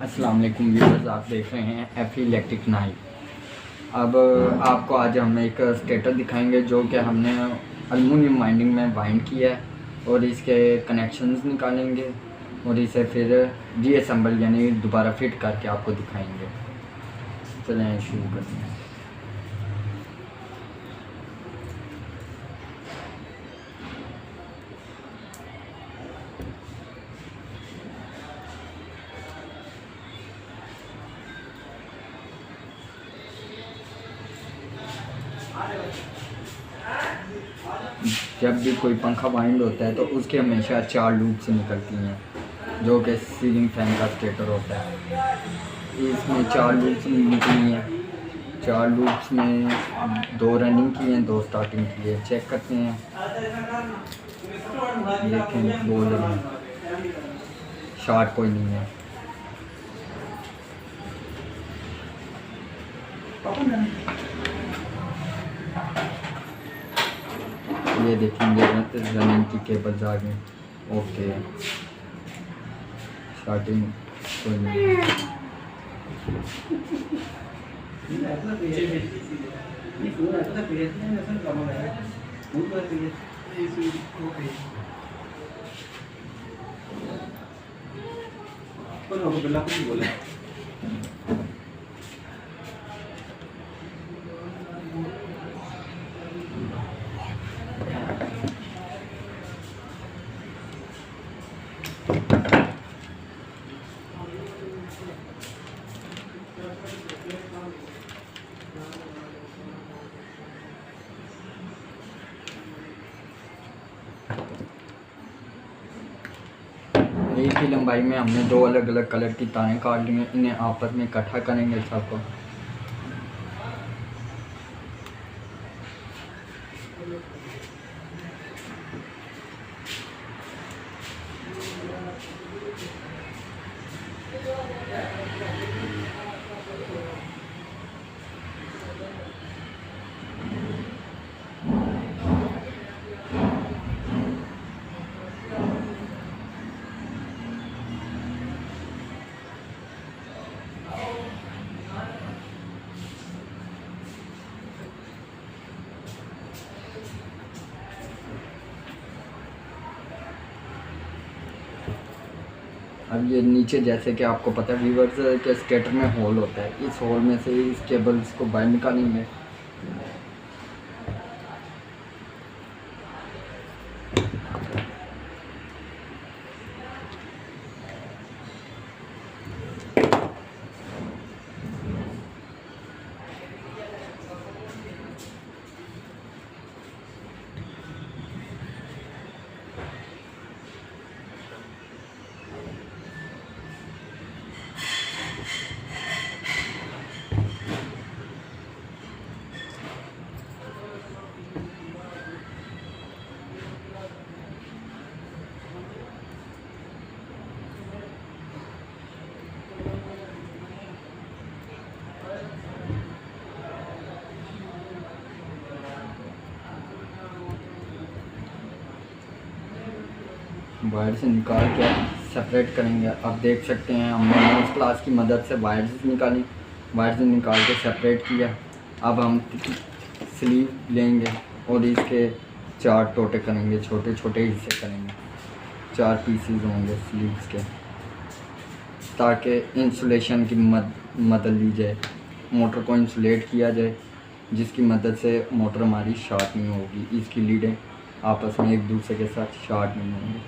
अस्सलाम वालेकुम व्यूअर्स, आप देख रहे हैं एफी इलेक्ट्रिक नाइफ। अब आपको आज हम एक स्टेटर दिखाएंगे जो कि हमने अल्युमिनियम वाइंडिंग में वाइंड किया है और इसके कनेक्शंस निकालेंगे और इसे फिर रीअसेंबल यानी दोबारा फिट करके आपको दिखाएंगे। चलें शुरू करते हैं। जब भी कोई पंखा वाइंड होता है तो उसके हमेशा 4 लूप्स निकलती हैं जो कि सीलिंग फैन का स्टेटर होता है। इसमें 4 लूप्स निकली हैं। 4 लूप्स में 2 रनिंग की हैं, 2 स्टार्टिंग की है। चेक करते हैं, देखें बोल रहे हैं, शॉर्ट कोई नहीं है। ये देखेंगे रनिंग की केबल्स आ गई। ओके, स्टार्टिंग कोई नहीं है। एक ही लंबाई में हमने 2 अलग अलग कलर की तारें काट ली हैं। इन्हें आपस में इकट्ठा करेंगे सबको। अब ये नीचे जैसे कि आपको पता है व्यूअर्स के स्टेटर में होल होता है, इस होल में से इस केबल्स को बाहर निकालेंगे। वायर से निकाल के सेपरेट करेंगे। अब देख सकते हैं हमने नोज क्लास की मदद से वायर्स निकाली, वायर से निकाल के सेपरेट किया। अब हम स्लीव लेंगे और इसके 4 टोटे करेंगे, छोटे छोटे हिस्से करेंगे। 4 पीसीज होंगे स्लीव्स के, ताकि इंसुलेशन की मदद ली जाए, मोटर को इंसुलेट किया जाए, जिसकी मदद से मोटर हमारी शॉर्ट नहीं होगी। इसकी लीडें आपस में एक दूसरे के साथ शॉर्ट नहीं होंगी।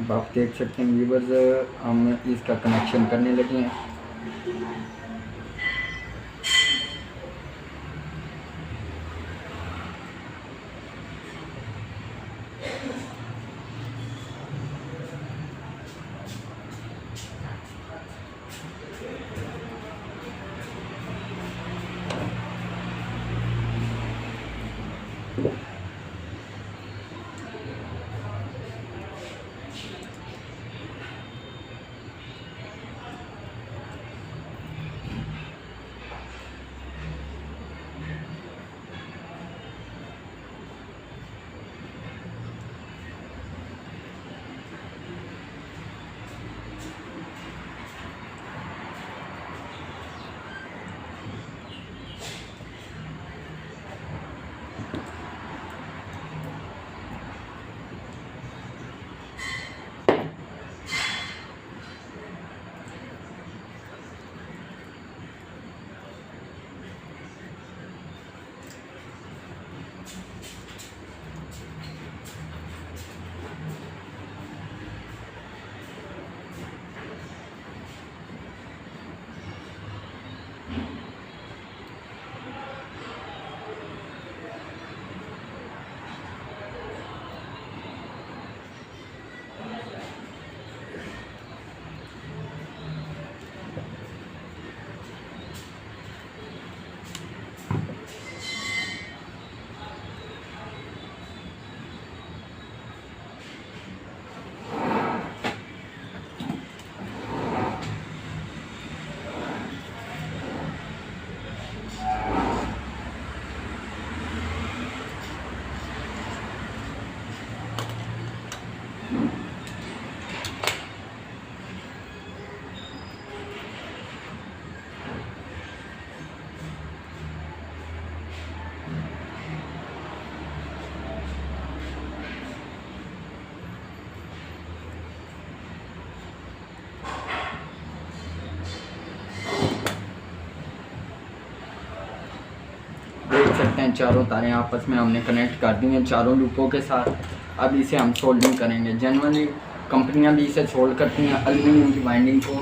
अब आप देख सकते हैं व्यूवर्स, हम इसका कनेक्शन करने लगे हैं। देख सकते हैं चारों तारें आपस में हमने कनेक्ट कर दी हैं चारों लूपों के साथ। अब इसे हम सोल्डिंग करेंगे। जनरली कंपनियां भी इसे सोल्ड करती हैं एल्यूमिनियम की वाइंडिंग को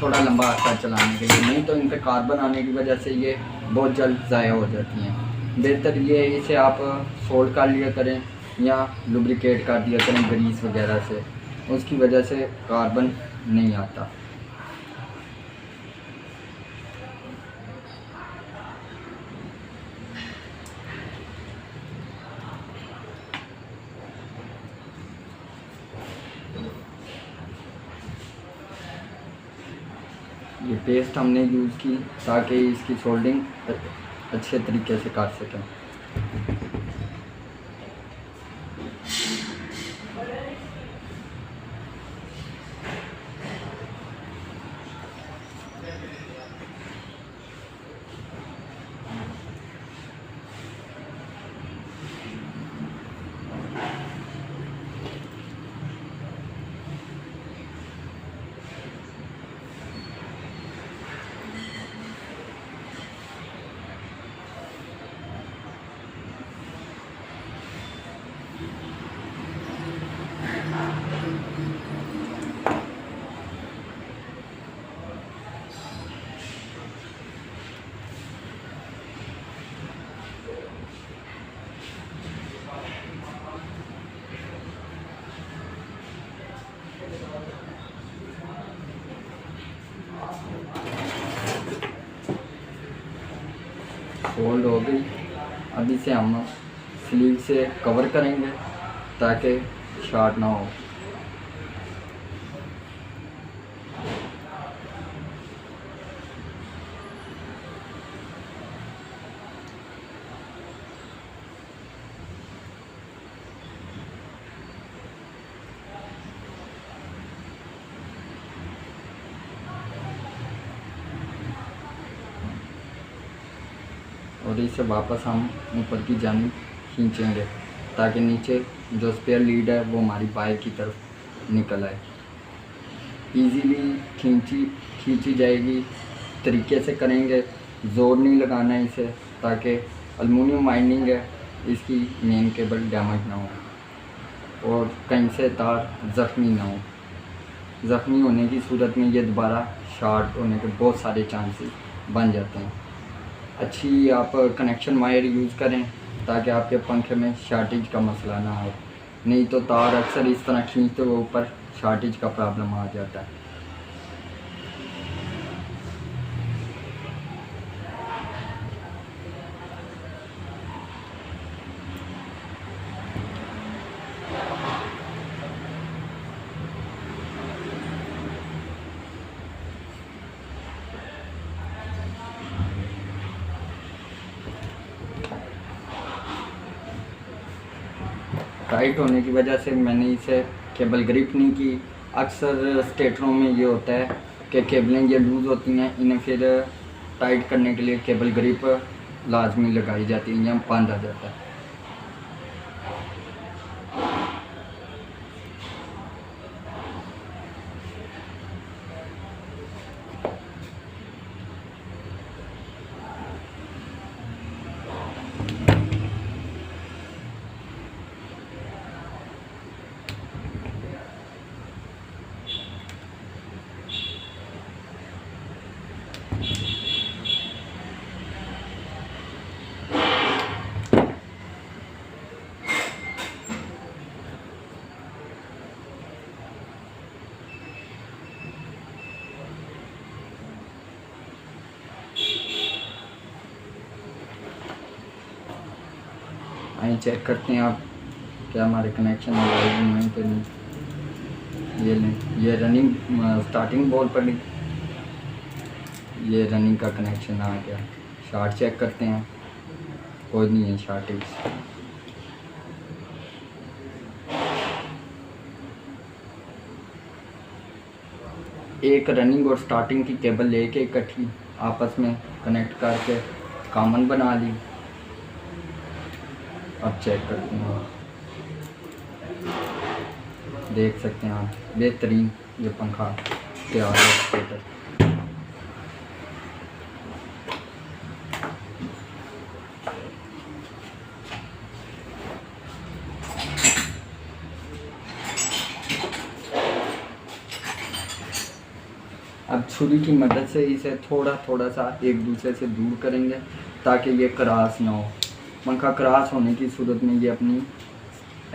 थोड़ा लंबा अर्सा चलाने के लिए, नहीं तो इन पर कार्बन आने की वजह से ये बहुत जल्द ज़ाया हो जाती हैं। बेहतर ये है इसे आप सोल्ड कर लिया करें या लुब्रिकेट कर दिया करें ग्रीस वगैरह से, उसकी वजह से कार्बन नहीं आता। ये पेस्ट हमने यूज़ की ताकि इसकी सोल्डिंग अच्छे तरीके से कर सकें। फोल्ड हो गई। अब इसे हम स्लीव से कवर करेंगे ताकि शॉर्ट ना हो। और इसे वापस हम ऊपर की जानिब खींचेंगे ताकि नीचे जो स्पेयर लीड है वो हमारी बाहर की तरफ निकल आए। इजीली खींची जाएगी। तरीके से करेंगे, ज़ोर नहीं लगाना है इसे, ताकि एल्युमिनियम वाइंडिंग है इसकी मेन केबल डैमेज ना हो और कहीं से तार ज़ख्मी ना हो। ज़ख्मी होने की सूरत में ये दोबारा शॉर्ट होने के बहुत सारे चांसेस बन जाते हैं। अच्छी आप कनेक्शन वायर यूज़ करें ताकि आपके पंखे में शॉर्टेज का मसला ना हो, नहीं तो तार अक्सर इस तरह खींचते हुए ऊपर शॉर्टेज का प्रॉब्लम आ जाता है। टाइट होने की वजह से मैंने इसे केबल ग्रिप नहीं की। अक्सर स्टेटरों में ये होता है कि केबलें ये लूज़ होती हैं, इन्हें फिर टाइट करने के लिए केबल ग्रिप लाजमी लगाई जाती है या बंद आ जाता है। आइए चेक करते हैं आप क्या हमारे कनेक्शन अवेलेबल हैं कि नहीं। ये लें, ये रनिंग स्टार्टिंग बॉल पर ये रनिंग का कनेक्शन आ गया। शार्ट चेक करते हैं, कोई नहीं है शार्टेज। एक रनिंग और स्टार्टिंग की केबल लेके इकट्ठी आपस में कनेक्ट करके कॉमन बना ली। अब चेक करते हैं, देख सकते हैं आप बेहतरीन ये पंखा तैयार है। अब छुरी की मदद से इसे थोड़ा थोड़ा सा एक दूसरे से दूर करेंगे ताकि ये क्रॉस ना हो। पंखा क्रॉस होने की सूरत में ये अपनी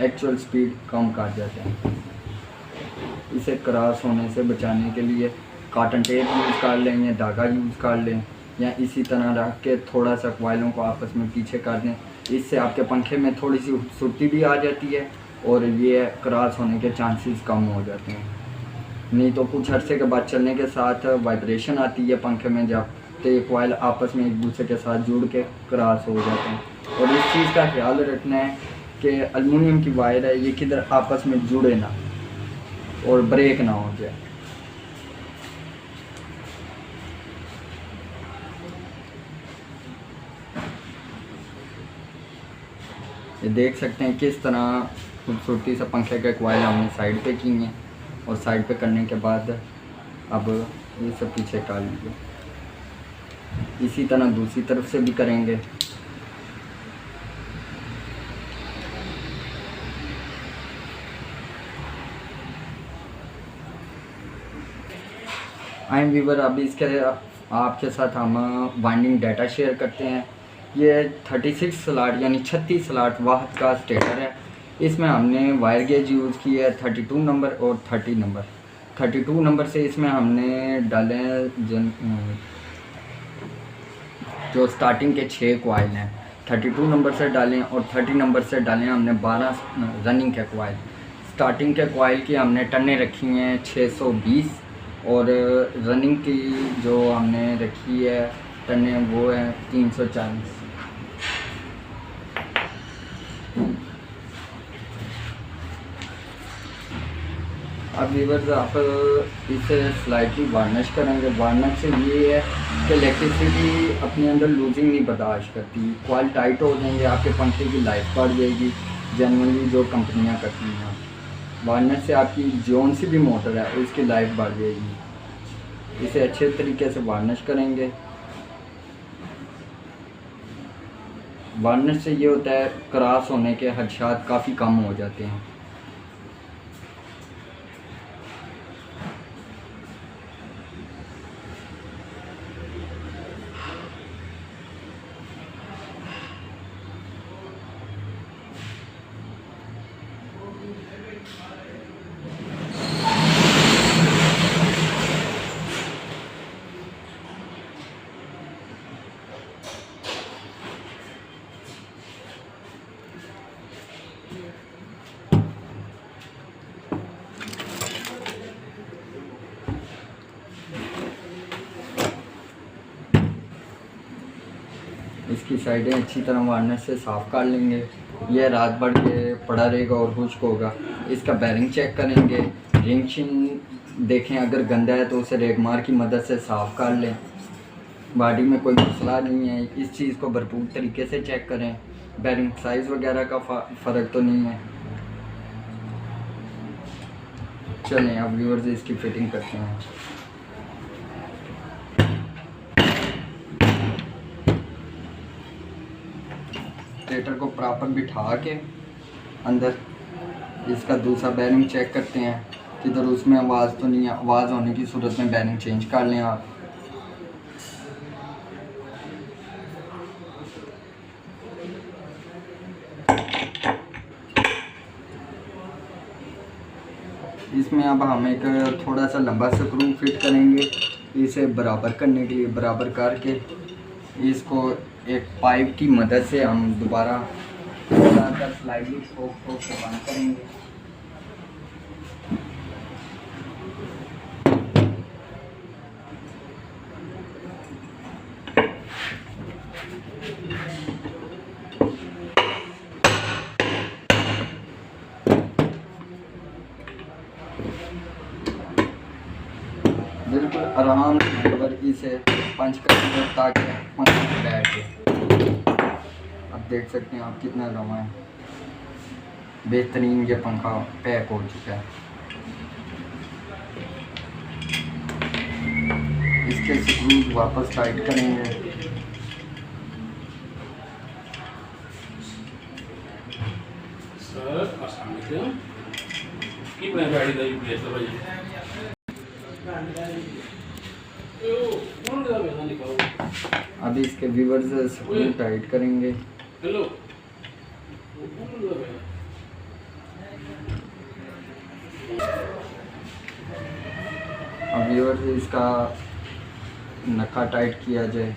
एक्चुअल स्पीड कम कर जाते हैं। इसे क्रॉस होने से बचाने के लिए कॉटन टेप यूज़ कर लें या धागा यूज़ कर लें या इसी तरह रख के थोड़ा सा कॉइलों को आपस में पीछे कर दें। इससे आपके पंखे में थोड़ी सी खूबसूरती भी आ जाती है और ये क्रॉस होने के चांसेस कम हो जाते हैं। नहीं तो कुछ अरसे के बाद चलने के साथ वाइब्रेशन आती है पंखे में, जब तो ये कॉइल आपस में एक दूसरे के साथ जुड़ के क्रॉस हो जाते हैं। और इस चीज़ का ख्याल रखना है कि एल्युमिनियम की वायर है ये किधर आपस में जुड़े ना और ब्रेक ना हो जाए। ये देख सकते हैं किस तरह खूबसूरती से पंखे के कॉइल हमने साइड पे की हैं और साइड पे करने के बाद अब ये सब पीछे कर लीजिए। इसी तरह दूसरी तरफ से भी करेंगे। आई एम वीवर, अभी इसके आपके साथ हम वाइंडिंग डाटा शेयर करते हैं। ये 36 स्लॉट यानी 36 स्लॉट वाहद का स्टेटर है। इसमें हमने वायर गेज यूज़ की है 32 नंबर और 30 नंबर। 32 नंबर से इसमें हमने डाले जो स्टार्टिंग के 6 कॉइल हैं 32 नंबर से डालें और 30 नंबर से डालें हमने 12 रनिंग के कॉइल। स्टार्टिंग के कॉइल की हमने टनें रखी हैं 620 और रनिंग की जो हमने रखी है टनें वो है 340। अब व्यूअर्स आप इसे स्लाइटली वार्निश करेंगे। वार्निश से ये है कि इलेक्ट्रिसिटी अपने अंदर लूजिंग नहीं बर्दाश्त करती, कॉइल टाइट हो जाएंगे, आपके पंखे की लाइफ बढ़ जाएगी, जनरली जो कंपनियां करती हैं। वार्निश से आपकी जोन सी भी मोटर है उसकी लाइफ बढ़ जाएगी। इसे अच्छे तरीके से वार्निश करेंगे। वार्निश से ये होता है क्रॉस होने के खदशात काफ़ी कम हो जाते हैं। इसकी साइडें अच्छी तरह वार्निश से साफ़ कर लेंगे। यह रात भर के पड़ा रहेगा और खुश्क होगा। इसका बैरिंग चेक करेंगे। रिंग शिंग देखें, अगर गंदा है तो उसे रेगमार की मदद से साफ़ कर लें। बॉडी में कोई मसला नहीं है, इस चीज़ को भरपूर तरीके से चेक करें। बैरिंग साइज़ वगैरह का फ़र्क तो नहीं है। चलें अब व्यूअर्स इसकी फ़िटिंग करते हैं। स्टेटर को प्रॉपर बिठा के अंदर इसका दूसरा बैरिंग चेक करते हैं किधर उसमें आवाज़ तो नहीं है। आवाज़ होने की सूरत में बैरिंग चेंज कर लें आप। इसमें अब हम एक थोड़ा सा लंबा स्क्रू फिट करेंगे इसे बराबर करने के लिए। बराबर करके इसको एक पाइप की मदद से हम दोबारा स्लाइडली ठोक के बंद करेंगे। बिल्कुल आराम से इसे पंच करेंगे ताकि पंख बैठे। अब देख सकते हैं आप कितना रवा है, बेहतरीन ये पंखा पैक हो चुका है। इसके स्क्रूज वापस टाइट करेंगे। अब इसके व्यूअर्स स्क्रू टाइट करेंगे। अब व्यूअर्स इसका नक्का टाइट किया जाए।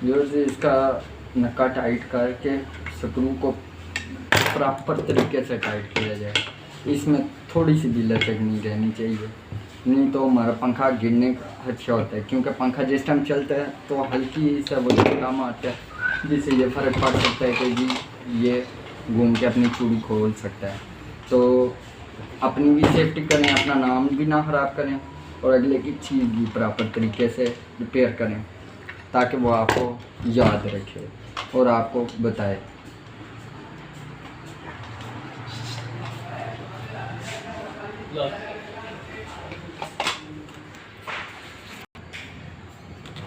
व्यूअर्स इसका नक्का टाइट करके स्क्रू को प्रॉपर तरीके से टाइट किया जाए। इसमें थोड़ी सी भी लचक नहीं रहनी चाहिए, नहीं तो हमारा पंखा गिरने का खदशा होता है। क्योंकि पंखा जिस टाइम चलता है तो हल्की सा वो झटका मारता है, जिससे ये फ़र्क पड़ सकता है कि जी ये घूम के अपनी चूड़ी खोल सकता है। तो अपनी भी सेफ्टी करें, अपना नाम भी ना ख़राब करें और अगले की चीज़ भी प्रॉपर तरीके से रिपेयर करें ताकि वो आपको याद रखे और आपको बताए।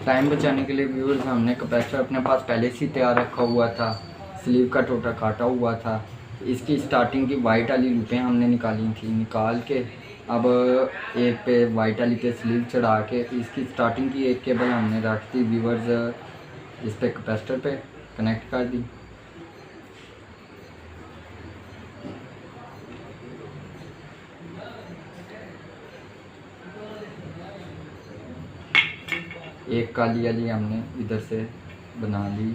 टाइम बचाने के लिए व्यूअर्स हमने कैपेसिटर अपने पास पहले से तैयार रखा हुआ था, स्लीव का टोटा काटा हुआ था। इसकी स्टार्टिंग की वाइट वाली लूपें हमने निकाली थी, निकाल के अब एक पे वाइट वाली पे स्लीव चढ़ा के इसकी स्टार्टिंग की एक केबल हमने रख दी व्यूअर्स, इस पे कैपेसिटर पे कनेक्ट कर दी। एक काली वाली हमने इधर से बना ली,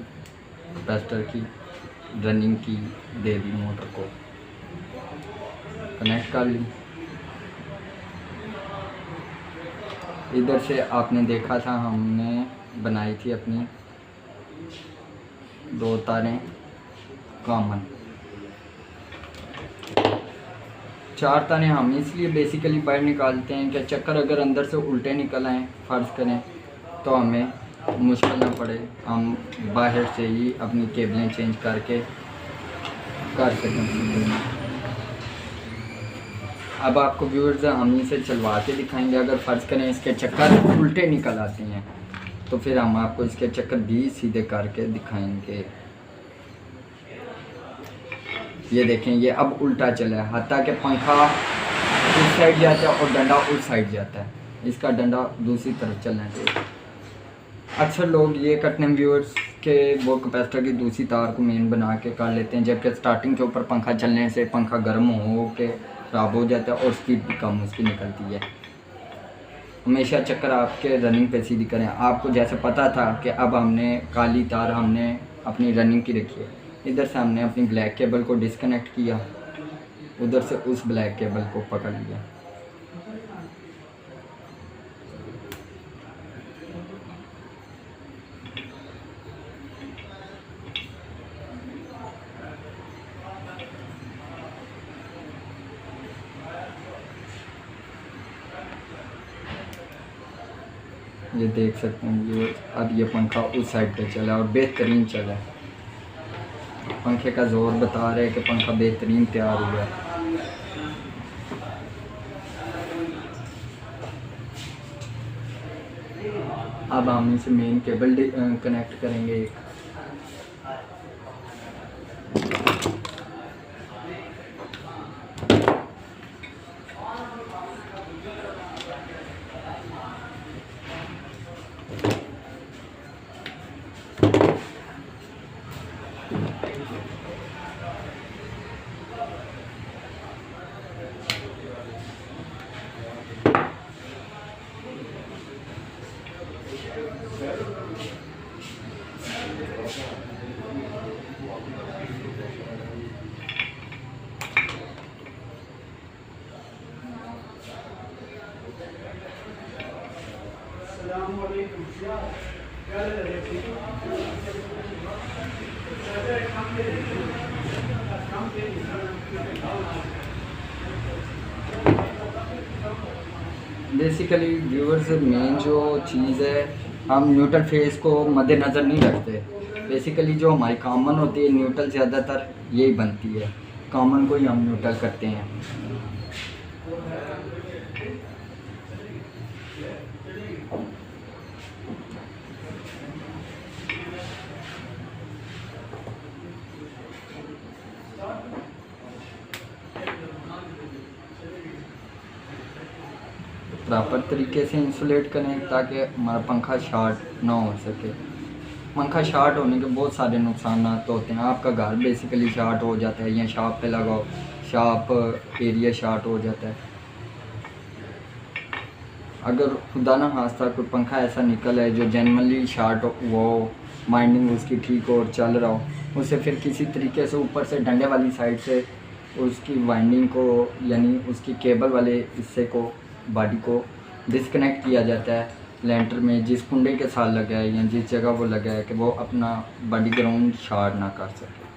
कैपेसिटर की रनिंग की दे दी, मोटर को कनेक्ट कर ली। इधर से आपने देखा था हमने बनाई थी अपनी 2 तारें कॉमन। 4 तारें हम इसलिए बेसिकली बाहर निकालते हैं कि चक्कर अगर अंदर से उल्टे निकल आए फ़र्ज़ करें तो हमें मुश्किल ना पड़े, हम बाहर से ही अपनी केबलें चेंज करके कर सकें। अब आपको व्यूअर्स हम इसे चलवा के दिखाएंगे। अगर फ़र्ज़ करें इसके चक्कर उल्टे निकल आते हैं तो फिर हम आपको इसके चक्कर भी सीधे करके दिखाएंगे। ये देखें, ये अब उल्टा चला है, हत्ता के पंखा इस साइड जाता है और डंडा उस साइड जाता है, इसका डंडा दूसरी तरफ चलना चाहिए। अक्सर लोग ये करते हैं व्यूअर्स के वो कैपेसिटर की दूसरी तार को मेन बना के कर लेते हैं, जबकि स्टार्टिंग के ऊपर पंखा चलने से पंखा गर्म हो के ख़राब हो जाता है और स्पीड भी कम उसकी निकलती है। हमेशा चक्कर आपके रनिंग पे सीधी करें। आपको जैसे पता था कि अब हमने काली तार हमने अपनी रनिंग की रखी है, इधर से हमने अपनी ब्लैक केबल को डिस्कनेक्ट किया, उधर से उस ब्लैक केबल को पकड़ लिया। ये देख सकते हैं ये अब ये पंखा उस साइड पे चला और बेहतरीन चला। पंखे का जोर बता रहे हैं कि पंखा बेहतरीन तैयार हुआ है। अब हम इसे मेन केबल कनेक्ट करेंगे एक। बेसिकली व्यूअर्स मेन जो चीज़ है, हम न्यूट्रल फेस को मद्देनज़र नहीं रखते। बेसिकली जो हमारी कॉमन होती है न्यूट्रल ज़्यादातर यही बनती है, कॉमन को ही हम न्यूट्रल करते हैं। प्रॉपर तरीके से इंसुलेट करें ताकि हमारा पंखा शॉर्ट ना हो सके। पंखा शॉर्ट होने के बहुत सारे नुकसान होते हैं। आपका घर बेसिकली शॉर्ट हो जाता है या शॉप पे लगाओ, शॉप एरिया शॉर्ट हो जाता है। अगर खुदा ना खास्ता कोई पंखा ऐसा निकल है जो जनरली शॉर्ट वो माइंडिंग उसकी ठीक हो और चल रहा हो, उसे फिर किसी तरीके से ऊपर से डंडे वाली साइड से उसकी वाइंडिंग को यानी उसकी केबल वाले हिस्से को बॉडी को डिस्कनेक्ट किया जाता है लेंटर में, जिस कुंडे के साथ लगा है या जिस जगह वो लगा है कि वो अपना बॉडी ग्राउंड शॉर्ट ना कर सके।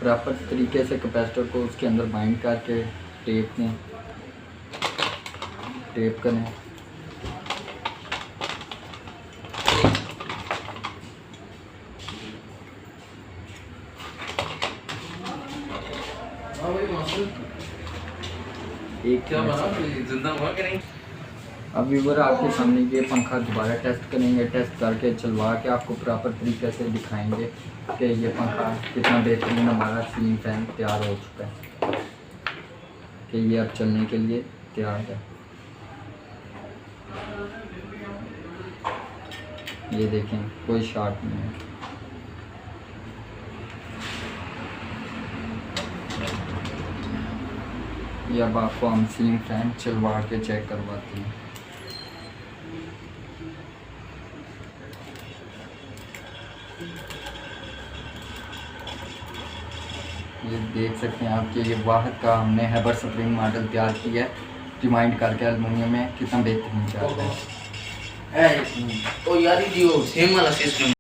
प्रॉपर तरीके से कैपेसिटर को उसके अंदर बाइंड करके टेप करें। एक क्या बना जिंदा हुआ कि नहीं? अब व्यूअर आपके सामने ये पंखा दोबारा टेस्ट करेंगे, टेस्ट करके चलवा के आपको प्रॉपर तरीके से दिखाएंगे कि ये पंखा कितना बेहतरीन हमारा सीलिंग फैन तैयार हो चुका है, कि ये अब चलने के लिए तैयार है। ये देखें, कोई शॉर्ट नहीं है। ये अब आपको हम सीलिंग फैन चलवा के चेक करवाते हैं। ये देख सकते हैं आप कि ये वाहद का हमने हैबर स्प्रिंग मॉडल तैयार किया है, रिमाइंड करके एल्युमिनियम में, कितना बेहतरीन चाहता है। तो यार ये सेम वाला सिस्टम